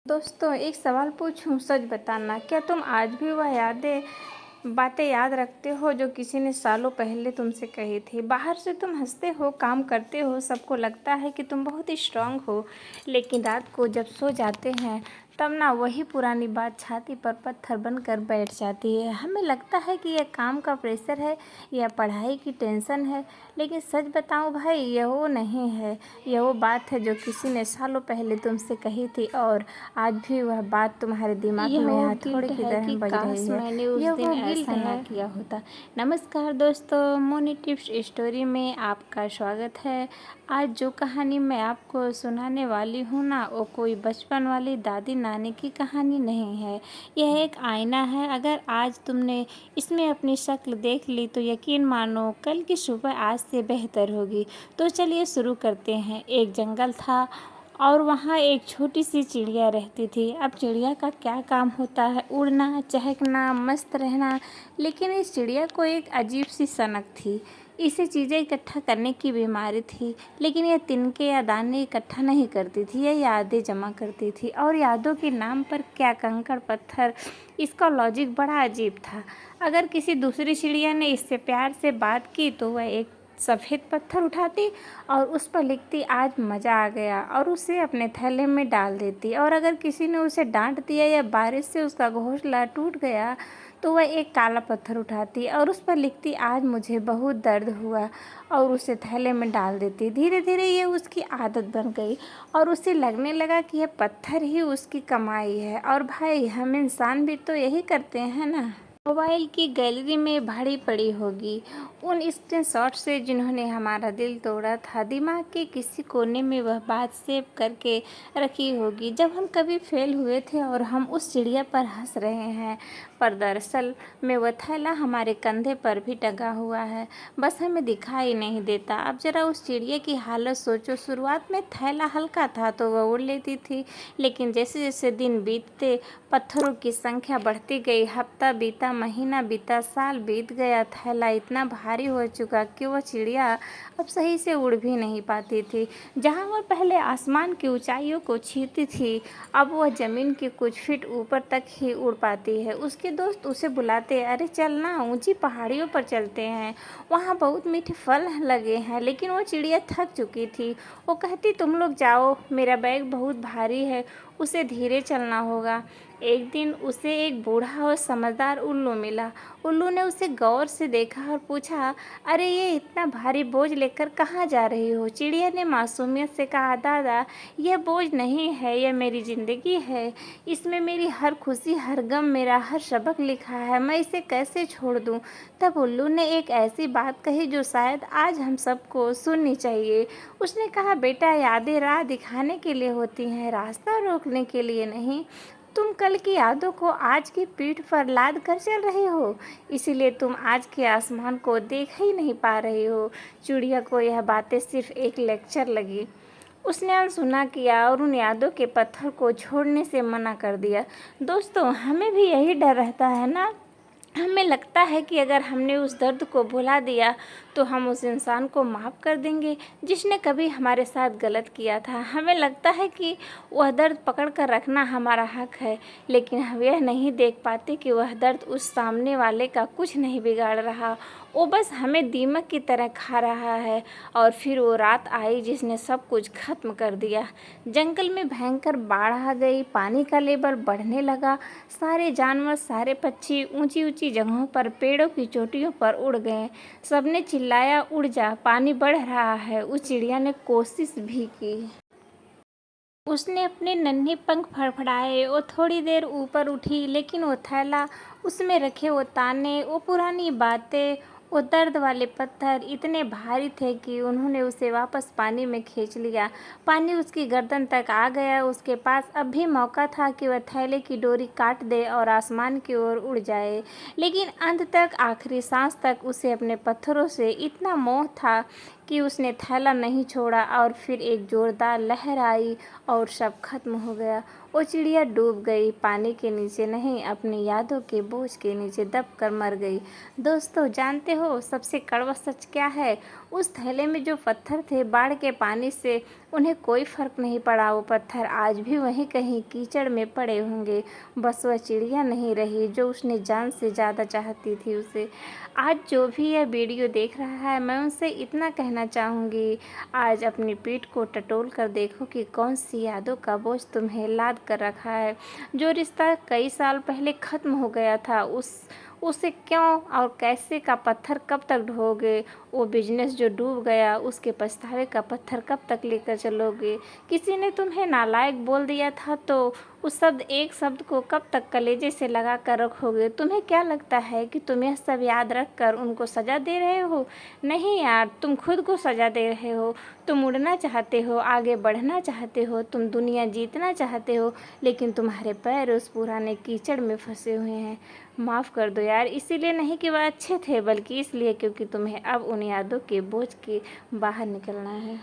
दोस्तों, एक सवाल पूछूं, सच बताना, क्या तुम आज भी वह बातें याद रखते हो जो किसी ने सालों पहले तुमसे कही थी? बाहर से तुम हंसते हो, काम करते हो, सबको लगता है कि तुम बहुत ही स्ट्रांग हो, लेकिन रात को जब सो जाते हैं तब ना वही पुरानी बात छाती पर पत्थर बनकर बैठ जाती है। हमें लगता है कि यह काम का प्रेशर है या पढ़ाई की टेंशन है, लेकिन सच बताऊं भाई, यह वो नहीं है। यह वो बात है जो किसी ने सालों पहले तुमसे कही थी और आज भी वह बात तुम्हारे दिमाग यह में वो हथौड़े गिल्ट की है तरह कि बज काश रही है। मैंने उस यह दिन वो गिल्ट ऐसा ना है। किया होता। नमस्कार दोस्तों, मोनी टिप्स स्टोरी में आपका स्वागत है। आज जो कहानी मैं आपको सुनाने वाली हूँ ना, वो कोई बचपन वाली दादी नानी की कहानी नहीं है। यह एक आईना है। अगर आज तुमने इसमें अपनी शक्ल देख ली तो यकीन मानो कल की सुबह आज से बेहतर होगी। तो चलिए शुरू करते हैं। एक जंगल था और वहाँ एक छोटी सी चिड़िया रहती थी। अब चिड़िया का क्या काम होता है? उड़ना, चहकना, मस्त रहना। लेकिन इस चिड़िया को एक अजीब सी सनक थी। इसे चीज़ें इकट्ठा करने की बीमारी थी, लेकिन यह तिनके या दाने इकट्ठा नहीं करती थी, यह यादें जमा करती थी। और यादों के नाम पर क्या कंकड़ पत्थर। इसका लॉजिक बड़ा अजीब था। अगर किसी दूसरी चिड़िया ने इससे प्यार से बात की तो वह एक सफ़ेद पत्थर उठाती और उस पर लिखती आज मज़ा आ गया और उसे अपने थैले में डाल देती। और अगर किसी ने उसे डांट दिया या बारिश से उसका घोंसला टूट गया तो वह एक काला पत्थर उठाती और उस पर लिखती आज मुझे बहुत दर्द हुआ और उसे थैले में डाल देती। धीरे धीरे ये उसकी आदत बन गई और उसे लगने लगा कि यह पत्थर ही उसकी कमाई है। और भाई, हम इंसान भी तो यही करते हैं ना। मोबाइल की गैलरी में भरी पड़ी होगी उन स्क्रीनशॉट से जिन्होंने हमारा दिल तोड़ा था। दिमाग के किसी कोने में वह बात सेव करके रखी होगी जब हम कभी फेल हुए थे और हम उस चिड़िया पर हंस रहे हैं, पर दरअसल में वह थैला हमारे कंधे पर भी टंगा हुआ है, बस हमें दिखाई नहीं देता। अब जरा उस चिड़िया की हालत सोचो। शुरुआत में थैला हल्का था तो वह उड़ लेती थी, लेकिन जैसे जैसे दिन बीतते पत्थरों की संख्या बढ़ती गई। हफ्ता बीता, महीना बीता, साल बीत गया। थैला इतना भारी हो चुका कि वह चिड़िया अब सही से उड़ भी नहीं पाती थी। जहाँ वह पहले आसमान की ऊंचाइयों को छूती थी, अब वह ज़मीन के कुछ फीट ऊपर तक ही उड़ पाती है। उसके दोस्त उसे बुलाते, अरे चल ना, ऊंची पहाड़ियों पर चलते हैं, वहाँ बहुत मीठे फल लगे हैं। लेकिन वो चिड़िया थक चुकी थी। वो कहती तुम लोग जाओ, मेरा बैग बहुत भारी है, उसे धीरे चलना होगा। एक दिन उसे एक बूढ़ा और समझदार उल्लू मिला। उल्लू ने उसे गौर से देखा और पूछा, अरे ये इतना भारी बोझ लेकर कहाँ जा रही हो? चिड़िया ने मासूमियत से कहा, दादा, यह बोझ नहीं है, यह मेरी ज़िंदगी है। इसमें मेरी हर खुशी, हर गम, मेरा हर सबक लिखा है, मैं इसे कैसे छोड़ दूँ? तब उल्लू ने एक ऐसी बात कही जो शायद आज हम सबको सुननी चाहिए। उसने कहा, बेटा, यादें राह दिखाने के लिए होती हैं, रास्ता रोकने के लिए नहीं। तुम कल की यादों को आज की पीठ पर लाद कर चल रही हो, इसीलिए तुम आज के आसमान को देख ही नहीं पा रही हो। चिड़िया को यह बातें सिर्फ एक लेक्चर लगी। उसने अनसुना किया और उन यादों के पत्थर को छोड़ने से मना कर दिया। दोस्तों, हमें भी यही डर रहता है ना। हमें लगता है कि अगर हमने उस दर्द को भुला दिया तो हम उस इंसान को माफ़ कर देंगे जिसने कभी हमारे साथ गलत किया था। हमें लगता है कि वह दर्द पकड़ कर रखना हमारा हक है, लेकिन हम यह नहीं देख पाते कि वह दर्द उस सामने वाले का कुछ नहीं बिगाड़ रहा, वो बस हमें दीमक की तरह खा रहा है। और फिर वो रात आई जिसने सब कुछ खत्म कर दिया। जंगल में भयंकर बाढ़ आ गई, पानी का लेवल बढ़ने लगा, सारे जानवर, सारे पक्षी ऊंची ऊंची जगहों पर, पेड़ों की चोटियों पर उड़ गए। सबने चिल्लाया, उड़ जा, पानी बढ़ रहा है। उस चिड़िया ने कोशिश भी की। उसने अपने नन्हे पंख फड़फड़ाए, वो थोड़ी देर ऊपर उठी, लेकिन वो थैला, उसमें रखे वो ताने, वो पुरानी बातें, वो दर्द वाले पत्थर इतने भारी थे कि उन्होंने उसे वापस पानी में खींच लिया। पानी उसकी गर्दन तक आ गया। उसके पास अब भी मौका था कि वह थैले की डोरी काट दे और आसमान की ओर उड़ जाए, लेकिन अंत तक, आखिरी सांस तक उसे अपने पत्थरों से इतना मोह था कि उसने थैला नहीं छोड़ा। और फिर एक जोरदार लहर आई और सब खत्म हो गया। वो चिड़िया डूब गई, पानी के नीचे नहीं, अपनी यादों के बोझ के नीचे दब कर मर गई। दोस्तों, जानते हो सबसे कड़वा सच क्या है? उस थैले में जो पत्थर थे, बाढ़ के पानी से उन्हें कोई फ़र्क नहीं पड़ा। वो पत्थर आज भी वहीं कहीं कीचड़ में पड़े होंगे। बस वह चिड़िया नहीं रही जो उसने जान से ज़्यादा चाहती थी उसे। आज जो भी यह वीडियो देख रहा है, मैं उनसे इतना कहना चाहूँगी, आज अपनी पीठ को टटोल कर देखो कि कौन सी यादों का बोझ तुम्हें लाद कर रखा है। जो रिश्ता कई साल पहले ख़त्म हो गया था, उसे क्यों और कैसे का पत्थर कब तक ढोगे? वो बिजनेस जो डूब गया, उसके पछतावे का पत्थर कब तक लेकर चलोगे? किसी ने तुम्हें नालायक बोल दिया था तो उस एक शब्द को कब तक कलेजे से लगा कर रखोगे? तुम्हें क्या लगता है कि तुम यह सब याद रख कर उनको सज़ा दे रहे हो? नहीं यार, तुम खुद को सज़ा दे रहे हो। तुम उड़ना चाहते हो, आगे बढ़ना चाहते हो, तुम दुनिया जीतना चाहते हो, लेकिन तुम्हारे पैर उस पुराने कीचड़ में फंसे हुए हैं। माफ़ कर दो यार, इसीलिए नहीं कि वह अच्छे थे, बल्कि इसलिए क्योंकि तुम्हें अब उन यादों के बोझ के बाहर निकलना है।